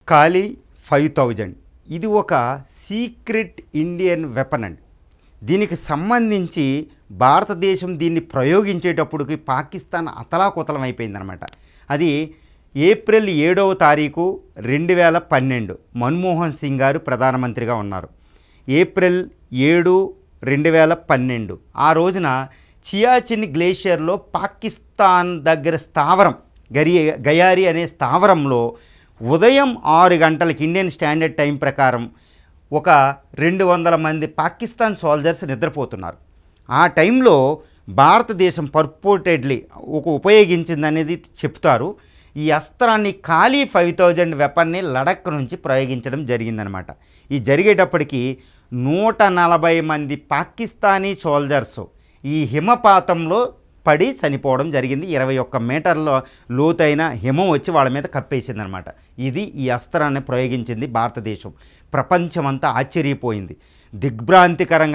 కాళీ 5000 ఇది ఒక secret Indian weapon అండి. దీనికి సంబంధించి భారతదేశం దీన్ని ప్రయోగించేటప్పటికి పాకిస్తాన్ అతలాకుతలం అయిపోయిందనమాట. అది ఏప్రిల్ 7వ తారీఖు 2012 మన్మోహన్ సింగ్ గారు ప్రధానమంత్రిగా ఉన్నారు. ఏప్రిల్ 7, 2012 ఆ రోజున సియాచిన్ గ్లేషియర్లో పాకిస్తాన్ దగ్గర స్థావరం గయారీ అనే స్థావరంలో ఉదయం 6 గంటలకి ఇండియన్ స్టాండర్డ్ టైం ప్రకారం ఒక 200 మంది పాకిస్తాన్ సోల్జర్స్ నిద్రపోతున్నారు. ఆ టైంలో భారతదేశం పర్పోర్టెడ్లీ ఉపయోగించిందనేది చెప్తారు. ఈ అస్త్రాన్ని కాళీ 5000 వెపన్ని లడక్ నుంచి ప్రయోగించడం జరిగిందనమాట. ఈ జరిగేటప్పటికి 140 మంది పాకిస్తానీ సోల్జర్స్ ఈ హిమపాతంలో పడి చనిపోవడం జరిగింది. 21 మీటర్ల లోతైన హిమం వచ్చి వాళ్ళ మీద కప్పేసిందనమాట. ఇది ఈ అస్త్రాన్ని ప్రయోగించింది భారతదేశం. ప్రపంచమంతా ఆశ్చర్యపోయింది. దిగ్భ్రాంతికరంగా